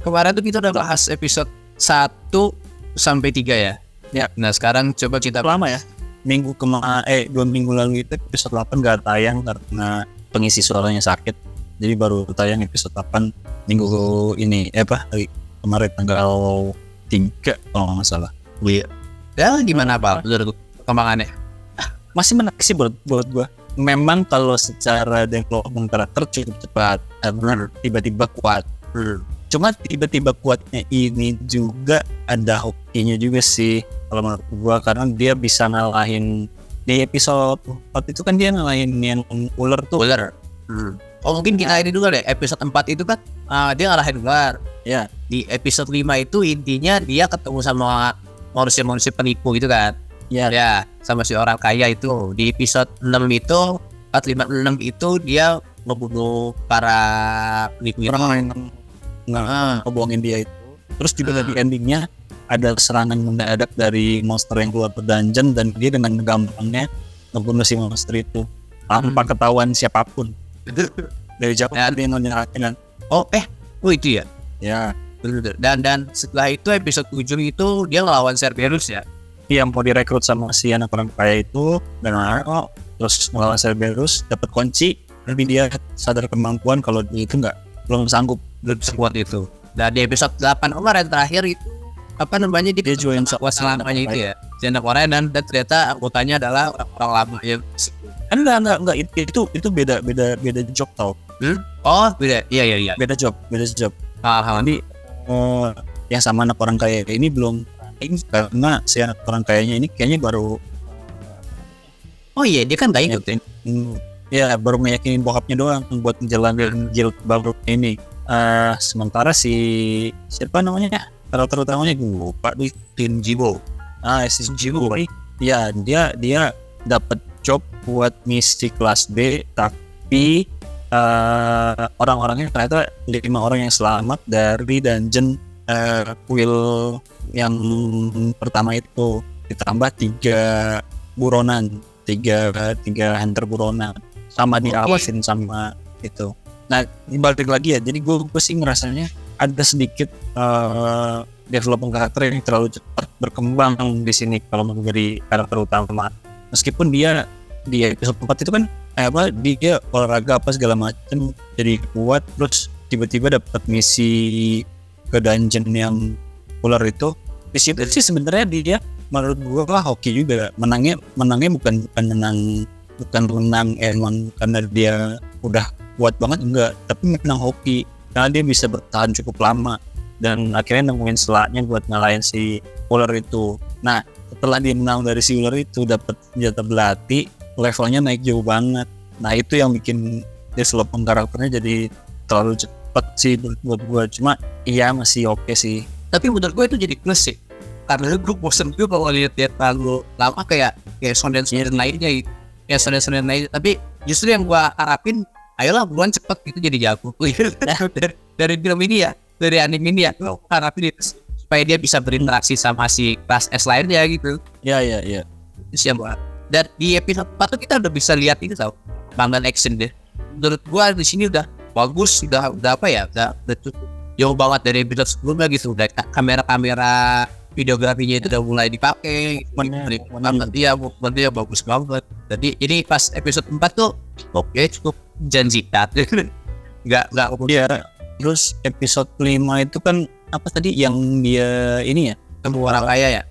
Kemarin tuh kita udah bahas episode 1 sampai 3 ya. Ya. Nah sekarang coba kita Lama ya. 2 minggu lalu itu episode 8 gak tayang karena pengisi suaranya sakit. Jadi baru tayang episode 8 minggu ini. Hari kemarin tanggal 3 kalau nggak salah. ya gimana Pak menurut perkembangannya? Masih menarik sih buat gua. Memang kalau secara development karakter cukup cepat, benar tiba-tiba kuat. Cuma tiba-tiba kuatnya ini juga ada hokinya juga sih kalau menurut gua, karena dia bisa ngalahin di episode 4 itu kan dia ngalahin yang ular tuh. Ular. Oh mungkin kita ini dulu deh, episode 4 itu kan dia ngalahin ular. Ya. Di episode 5 itu intinya dia ketemu sama manusia-manusia penipu gitu kan. Ya, sama si orang kaya itu. Di episode 6 itu 456 itu dia membunuh para penipu Orang yang ngebohongin dia itu. Terus juga di endingnya ada serangan mendadak dari monster yang keluar ke dungeon dan dia dengan gampangnya ngebunuh si monster itu tanpa ketahuan siapapun. Dari jauh dia nyerahkan. Oh itu ya. Ya. Dan setelah itu episode 7 itu dia ngelawan Cerberus ya. Yang mau direkrut sama si anak orang kaya itu dan terus melawan Cerberus, dapat kunci, tapi dia sadar kemampuan kalau dia itu belum sanggup sekuat itu. Dan di episode 8 kemarin terakhir itu dia join kuasa lamanya itu ya, si anak Korea dan ternyata anggotanya adalah orang lama ya. Enggak, itu beda job tau. Oh beda, iya beda job. Nanti yang sama anak orang kaya ini belum, karena si anak orang kayanya ini kayaknya baru dia kan gak ikut ya baru meyakinin bokapnya doang buat menjalankan guild baru ini. Sementara siapa namanya karakter utamanya gue lupa, Shinjibo. Si Shinjibo ya, dia dapat job buat misi kelas B, tapi orang-orangnya ternyata 5 orang yang selamat dari dungeon kuil yang pertama itu, ditambah 3 buronan, 3 hunter buronan, sama diawasin sama itu. Nah balik lagi ya, jadi gue sih ngerasanya ada sedikit development karakter yang terlalu cepat berkembang di sini kalau menjadi karakter utama. Meskipun dia di episode 4 itu kan dia olahraga apa segala macam jadi kuat, terus tiba-tiba dapat misi ke dungeon yang ular itu. Di situ sih sebenarnya dia menurut gua hoki juga. Menangnya bukan menang emang karena dia udah kuat banget, enggak, tapi menang hoki karena dia bisa bertahan cukup lama dan akhirnya nemuin selaknya buat ngalahin si ular itu. Nah setelah dia menang dari si ular itu, dapat senjata belati, levelnya naik jauh banget. Nah itu yang bikin development karakternya jadi terlalu cepat sih buat gue. Cuma iya masih oke sih. Tapi menurut gue itu jadi plus sih, karena gue bosen gue kalau lihat terlalu lama kayak sonden lainnya gitu. Sonden lainnya. Tapi justru yang gue harapin, ayolah buruan cepet gitu jadi jago. dari film ini ya, dari anime ini ya, gue harapin itu supaya dia bisa berinteraksi sama si kelas S lainnya gitu. Iya. Itu sih yang gue. Dan di episode 4 tuh kita udah bisa lihat ini tau, bangun action deh. Menurut gua di sini udah bagus, udah cukup jauh banget dari episode sebelumnya gitu. Udah kamera videografinya itu udah mulai dipakai. Movementnya bagus banget. Jadi ini pas episode 4 tuh cukup janjikan. Enggak. Iya. Terus episode 5 itu kan apa tadi yang dia ini ya? Orang kaya ya.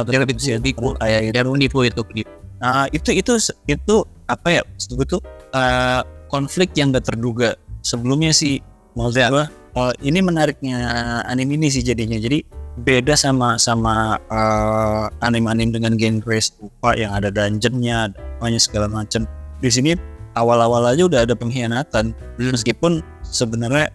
Yang lebih tipu kayak yang nipu itu. Nah itu apa ya? Sebetulnya konflik yang gak terduga sebelumnya sih. Maksud gue ini menariknya anime ini sih jadinya. Jadi beda sama anime dengan genre serupa yang ada dungeonnya, banyak segala macam. Di sini awal-awal aja udah ada pengkhianatan, meskipun sebenarnya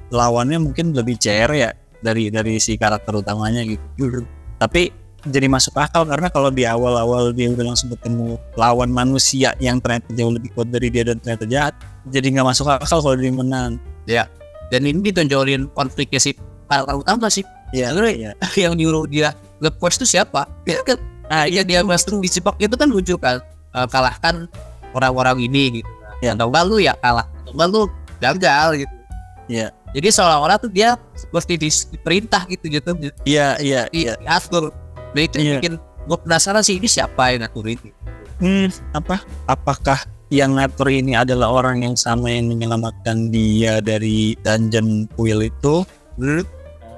lawannya mungkin lebih CR ya dari si karakter utamanya gitu. Tapi jadi masuk akal karena kalau di awal-awal dia udah langsung ketemu lawan manusia yang ternyata jauh lebih kuat dari dia dan ternyata jahat, jadi nggak masuk akal kalau dia menang. Ya. Dan ini ditonjolin konfliknya si karakter utama sih. Ya. Yang nyuruh dia nge-quest itu siapa? Ya kan. Nah, dia masuk di Cipak itu kan lucu kan, kalahkan orang-orang ini gitu. Ya, atau lu ya kalah, atau lu gagal gitu. Ya. Jadi seolah-olah tuh dia seperti diperintah gitu gitu. Iya. Diatur. Nah itu yang Iya. bikin gue penasaran sih, ini siapa yang ngatur ini? Apakah yang ngatur ini adalah orang yang sama yang menyelamatkan dia dari dungeon kuil itu?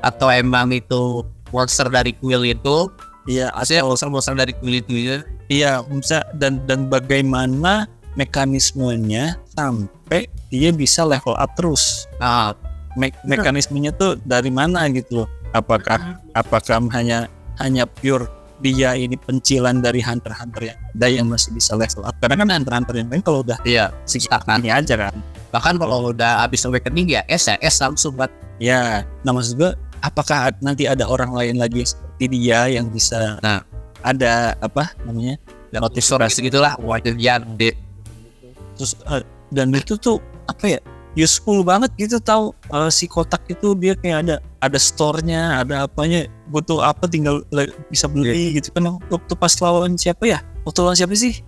Atau emang itu monster dari kuil itu? Iya, Maksudnya atau monster dari kuil itu ya? iya, bisa dan bagaimana mekanismenya sampai dia bisa level up terus? Nah, Mekanismenya tuh dari mana gitu loh? Apakah hanya pure dia ini pencilan dari hunter-hunter yang ada yang masih bisa level up? Karena kan hunter-hunter yang lain kalau udah iya. ini aja kan. Bahkan kalau udah habis awakening ya S langsung buat. Ya, nah maksud gue, apakah nanti ada orang lain lagi seperti dia yang bisa Nah. ada apa namanya Notifikasi gitulah. Wajar deh. terus dan itu tuh apa ya, useful banget gitu, tahu si kotak itu dia kayak ada store-nya, ada apanya, butuh apa tinggal bisa beli gitu kan. Waktu pas lawan siapa ya, sih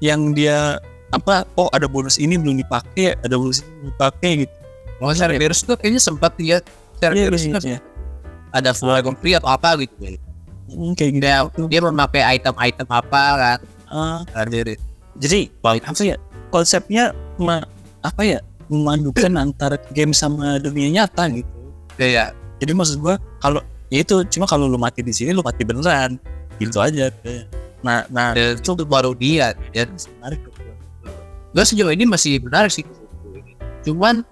yang dia apa, oh ada bonus ini belum dipakai, ada bonus ini belum dipakai gitu. Kalau Cerberus tuh kayaknya sempat dia Cerberus Iya, kan iya. ada full free atau apa gitu. Kayak gitu. Dia memakai item-item apa kan? Dari Jadi apa ya, konsepnya apa ya, memadukan antara game sama dunia nyata gitu. ya. Jadi maksud gua, kalau ya itu cuma kalau lu mati di sini lu mati beneran gitu aja. Nah Itu baru dia. Ya. menarik. Gue sejauh ini masih menarik sih. Cuman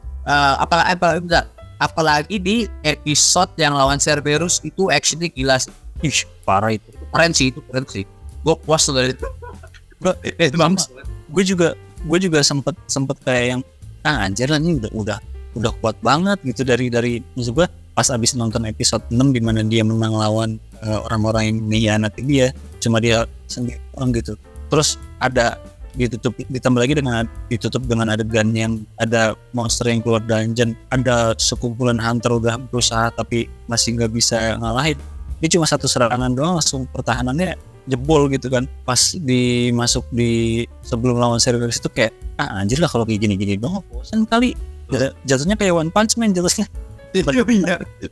apalagi di episode yang lawan Cerberus itu actionnya gila sih. Ih, parah itu. Keren sih. Gue puas tuh dari itu. Gue juga sempet kayak yang anjir lah, ini udah kuat banget gitu dari maksud gue pas abis nonton episode 6 di mana dia menang lawan orang-orang yang mengkhianati dia, cuma dia sendiri orang gitu. Terus ada ditambah lagi ditutup dengan adegan yang ada monster yang keluar dungeon, ada sekumpulan hunter udah berusaha tapi masih nggak bisa ngalahin. Ini cuma satu serangan doang langsung pertahanannya jebol gitu kan. Pas masuk di sebelum lawan Cerberus itu kayak anjir lah, kalau kayak gini doang bosan kali. Jatuhnya kayak One Punch Man jatuhnya.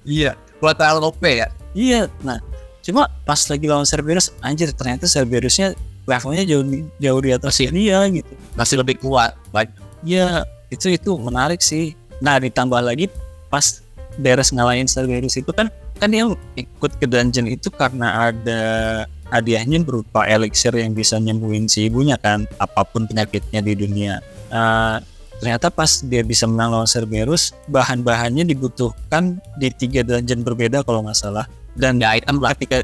Iya. Buat terlalu OP ya. Iya. Nah, cuma pas lagi lawan Cerberus, anjir ternyata Cerberusnya levelnya jauh di atas dia gitu. Masih lebih kuat. Banyak. Iya, itu menarik sih. Nah, ditambah lagi pas beres ngalahin Cerberus itu kan dia ikut ke dungeon itu karena ada hadiahnya berupa elixir yang bisa nyembuhin si ibunya kan, apapun penyakitnya di dunia. Ternyata pas dia bisa menang lawan Cerberus, bahan-bahannya dibutuhkan di 3 dungeon berbeda kalau nggak salah. Dan Ya, item lah. tiga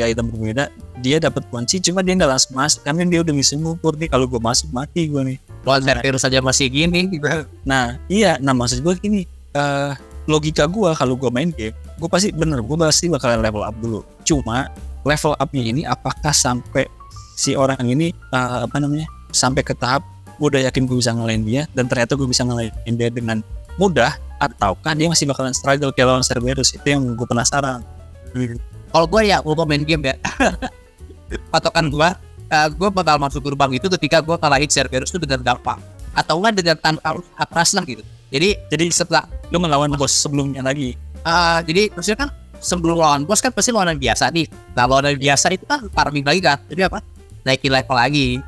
item berbeda, dia dapat kunci, cuma dia nggak langsung masuk karena dia udah bisa ngukur nih, kalau gue masuk mati gue nih. Lawan Cerberus saja masih gini. Nah iya, maksud gue gini, logika gue kalau gue main game, gue pasti bakalan level up dulu. Cuma level upnya ini apakah sampai si orang ini sampai ke tahap gue udah yakin gue bisa ngalahin dia, dan ternyata gue bisa ngalahin dia dengan mudah, ataukah dia masih bakalan struggle kayak lawan Cerberus? Itu yang gue penasaran. Kalau gue main game ya. Patokan gue bakal masuk gerbang itu ketika gue kalahin Cerberus itu dengan gampang, atau enggak dengan tanpa keras lah gitu. Jadi setelah Lu ngelawan bos sebelumnya lagi. jadi maksudnya kan sebelum lawan bos kan pasti lawan yang biasa nih. Nah lawan yang biasa itu kan farming lagi kan. Jadi apa? Naikin level lagi.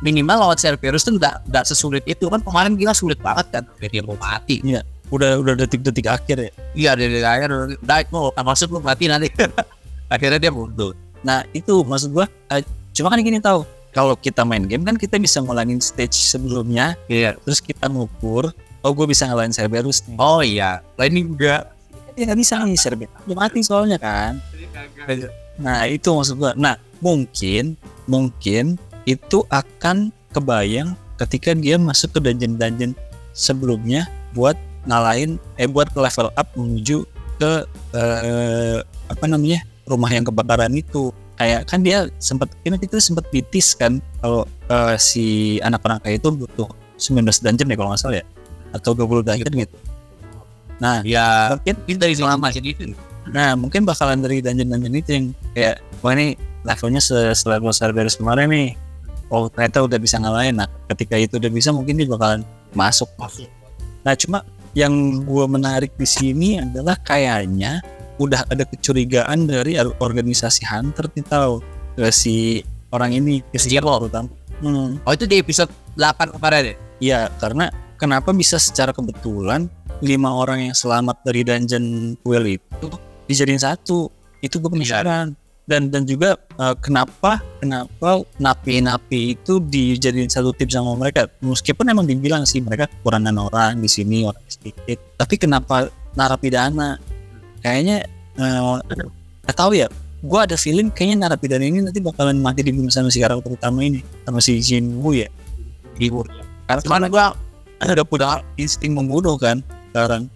Minimal lawan Cerberus tuh nggak sesulit itu kan. Kemarin gila sulit banget kan. Dia mau mati. Iya. Udah detik-detik akhir ya. Iya dari akhir udah mau maksud lu mati nanti. Akhirnya dia mundur. Nah itu maksud gua. Cuma kan gini, tahu, kalau kita main game kan kita bisa ngulangin stage sebelumnya. Iya. Terus kita ngukur, oh gue bisa ngalahin Cerberus nih. Oh iya. Lain enggak. Dia nggak bisa nih, Cerberus udah mati soalnya kan. Nah itu maksud gua. Nah mungkin itu akan kebayang ketika dia masuk ke dungeon sebelumnya buat ngalahin buat level up menuju ke rumah yang kebakaran itu. Kayak kan dia sempat ditis kan kalau si anak perangka itu butuh 19 dungeon ya kalau nggak salah ya, atau 20 dungeon gitu. Nah Ya mungkin dari selama jadi itu. Nah mungkin bakalan dari dungeon itu yang kayak, wah ini levelnya selevel Cerberus kemarin nih, oh ternyata udah bisa ngalahin. Nah ketika itu udah bisa, mungkin dia bakalan masuk. Nah cuma yang gue menarik di sini adalah kayaknya udah ada kecurigaan dari organisasi Hunter nih tahu ke si orang ini ke si Jiro. terutama. Oh itu di episode 8 kemarin ya? Iya, karena kenapa bisa secara kebetulan 5 orang yang selamat dari dungeon well itu dijadiin satu? Itu gue penasaran. Dan juga kenapa napi-napi itu dijadiin satu tim sama mereka? Meskipun emang dibilang sih mereka kekurangan orang di sini, orang sedikit. Tapi kenapa narapidana? Kayaknya nggak tahu ya. Gue ada feeling kayaknya narapidana ini nanti bakalan mati dibunuh sama si karakter utama ini, sama si Jinwoo ya. Karena gue ada punya insting membunuh kan sekarang.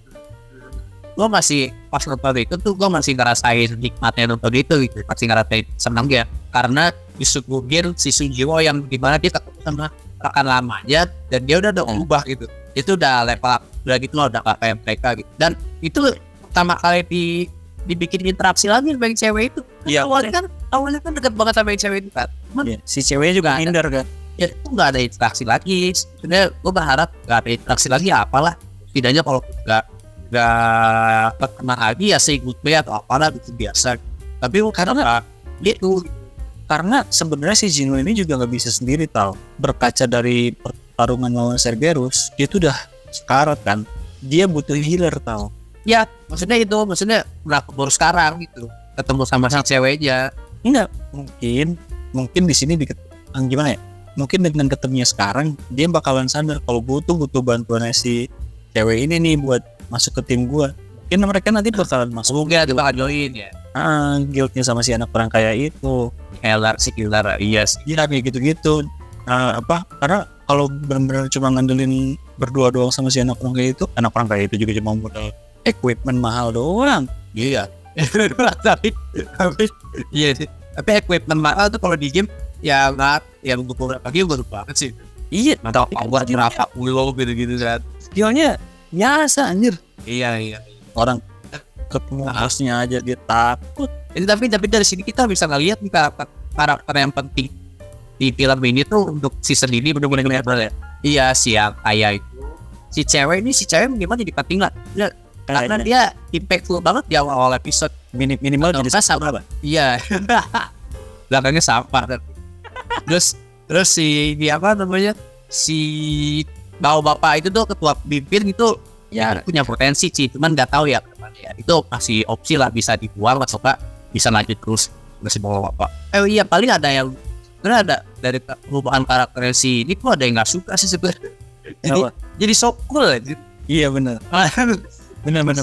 Gue masih pas nonton itu tuh gue masih ngerasain nikmatnya nonton itu gitu, masih ngerasain senang ya karena disuguhin si Sunjiwo yang dimana dia ketemu sama rekan lamanya dan dia udah ubah gitu, itu udah level up, udah gitu loh, udah gak kayak mereka gitu. Dan itu pertama kali dibikin interaksi lagi sama yang cewek itu. Iya. Awalnya kan deket banget sama yang cewek itu kan. Ya, si ceweknya juga minder kan. Ya itu nggak ada interaksi lagi. Sebenarnya gue berharap nggak ada interaksi lagi ya apalah. Setidaknya kalau nggak kena lagi ya say goodbye atau apalah gitu biasa. Tapi karena gitu. Karena sebenarnya si Jinwoo ini juga nggak bisa sendiri tau. Berkaca dari pertarungan lawan Cerberus, dia tuh udah sekarat kan. Dia butuh healer tau. Ya maksudnya baru sekarang gitu ketemu sama si ceweknya. Enggak, mungkin di sini gimana ya? Mungkin dengan ketemunya sekarang dia bakalan sadar kalau gue tuh butuh bantuan si cewek ini nih buat masuk ke tim gue. Mungkin mereka nanti bakalan masuk. Mungkin ada bakal join ya. Guildnya sama si anak orang kaya itu. Killer, iya sih. Iya kayak gitu-gitu. Karena kalau benar-benar cuma ngandelin berdua doang sama si anak orang kaya itu juga cuma modal equipment mahal doang. Iya. Iya sih. Tapi equipment mahal tuh kalau di game ya nggak, ya beberapa game baru banget sih. Iya. Mantap buat berapa puluh gitu kan. Skillnya biasa anjir. Iya. Orang ketemu bosnya aja dia takut. Ini tapi dari sini kita bisa ngeliat nih karakter yang penting di film ini tuh untuk season ini benar-benar kelihatan ya. Iya si yang kaya itu. Si cewek gimana jadi penting lah. Ya, karena dia impactful banget di awal episode. Minimal jadi sampah. Iya. Belakangnya sampah. Terus si apa namanya? Si bapak itu tuh ketua pemimpin itu ya punya potensi sih, cuman nggak tahu ya ya itu masih opsi lah, bisa dibuang atau enggak bisa lanjut terus masih bawa bapak. Iya paling ada yang sebenarnya ada dari perubahan karakter si ini tuh ada yang nggak suka sih sebenarnya. Jadi so cool aja. Iya benar. benar.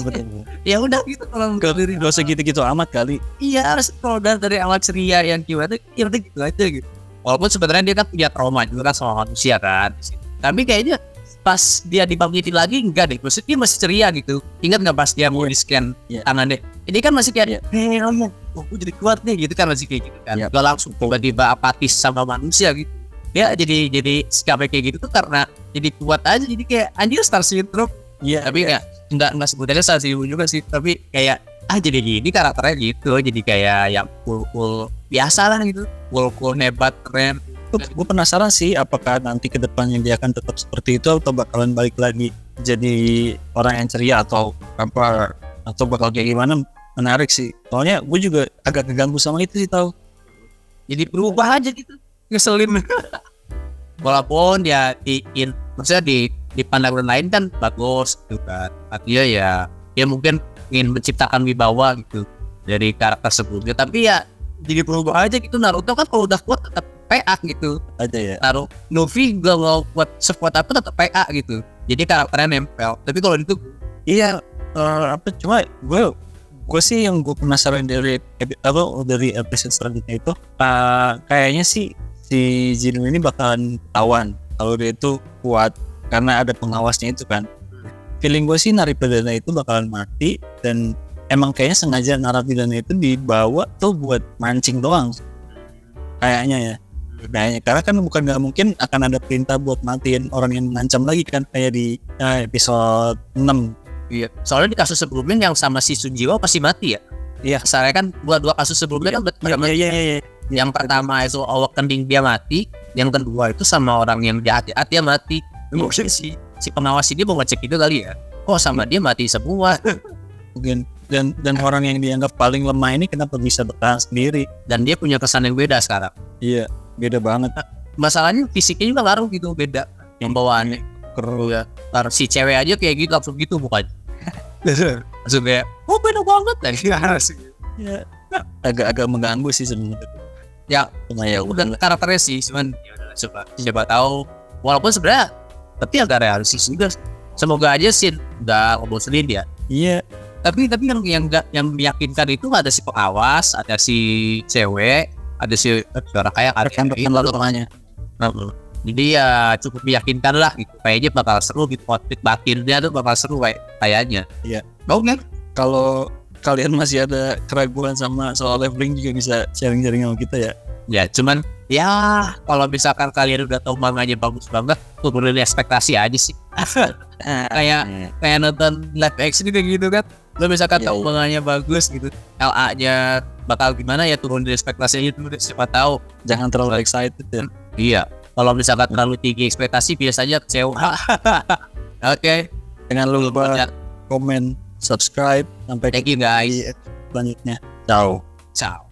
Ya udah gitu kalau gak usah gitu-gitu amat kali. Iya harus kalau dari awal ceria yang gimana ya udah gitu aja gitu. Walaupun sebenarnya dia kan punya trauma juga kan sama manusia kan. Tapi kayaknya pas dia dibangkitin lagi enggak deh, maksudnya dia masih ceria gitu. Ingat nggak pas dia mau di-scan tangan deh? Ini kan masih kayak gue jadi kuat nih gitu kan, masih kayak gitu kan. Gak langsung tiba-tiba apatis sama manusia gitu. Ya jadi sikapnya kayak gitu tuh karena jadi kuat aja, jadi kayak anjir Star Syndrome. Iya. Tapi enggak sebutannya Star Syndrome juga sih, tapi kayak jadi gini karakternya gitu, jadi kayak yang cool biasa lah gitu, cool hebat keren. Gue penasaran sih apakah nanti ke depannya dia akan tetap seperti itu atau bakalan balik lagi jadi orang yang ceria atau apa, atau bakal kayak gimana. Menarik sih, soalnya gue juga agak keganggu sama itu sih tahu. Jadi berubah aja gitu, ngeselin. Walaupun ya maksudnya di pandangan lain kan bagus gitu kan, artinya ya mungkin ingin menciptakan wibawa gitu dari karakter sebelumnya, tapi ya jadi berubah aja gitu. Naruto kan kalau udah kuat tetap PA gitu aja ya. Naruto Luffy gak mau kuat sekuat apa tetap PA gitu, jadi karakternya nempel. Tapi kalau itu cuma gue sih yang gue penasaran dari episode selanjutnya itu kayaknya sih si Jinwoo ini bakalan ketahuan kalau dia itu kuat karena ada pengawasnya itu kan. Feeling gue sih narapidana itu bakalan mati, dan emang kayaknya sengaja narapidana itu dibawa tuh buat mancing doang kayaknya ya. Karena kan nggak mungkin akan ada perintah buat matiin orang yang mengancam lagi kan, kayak di episode 6. Iya, soalnya di kasus sebelumnya yang sama si Sunjiwo pasti mati ya. Iya, soalnya kan dua kasus sebelumnya kan iya. Yang pertama itu Awakening dia mati, yang kedua itu sama orang yang jahat dia mati. Mungkin si pengawas ini mau ngecek itu kali ya. oh sama dia mati semua. Mungkin dan orang yang dianggap paling lemah ini kenapa bisa bertahan sendiri? Dan dia punya kesan yang beda sekarang. Iya, beda banget. Masalahnya fisiknya juga ngaruh gitu, beda pembawaannya. Keren ya. Ntar si cewek aja kayak gitu langsung gitu mukanya. Langsung kayak, oh beda banget Ya, agak mengganggu sih sebenarnya. Ya, Cuma ya udah karakternya sih, cuman ya udahlah, siapa tahu. Walaupun sebenarnya tapi agak realistis juga. Semoga aja sih nggak ngebosenin dia. Iya, Tapi yang meyakinkan itu ada si pengawas, ada si cewek, ada si suara kayak rekan-rekan lalu namanya. Jadi ya cukup meyakinkan lah gitu. Kayaknya bakal seru gitu, konflik batinnya tuh bakal seru kayaknya. Iya. Oke. Kalau kalian masih ada keraguan sama soal leveling juga bisa sharing-sharing sama kita ya. Ya cuman ya kalau misalkan kalian udah tahu manganya bagus banget, turunin ekspektasi aja sih. kayak nonton live action kayak gitu kan. Lo misalkan Iya, tahu iya. manganya bagus gitu, LA-nya bakal gimana ya, turunin ekspektasinya dulu deh, siapa tahu. Jangan terlalu excited ya. Iya. Kalau misalkan terlalu tinggi ekspektasi biasanya kecewa. Oke. Jangan lupa komen, subscribe, sampai Thank you guys. selanjutnya. Ciao. Ciao.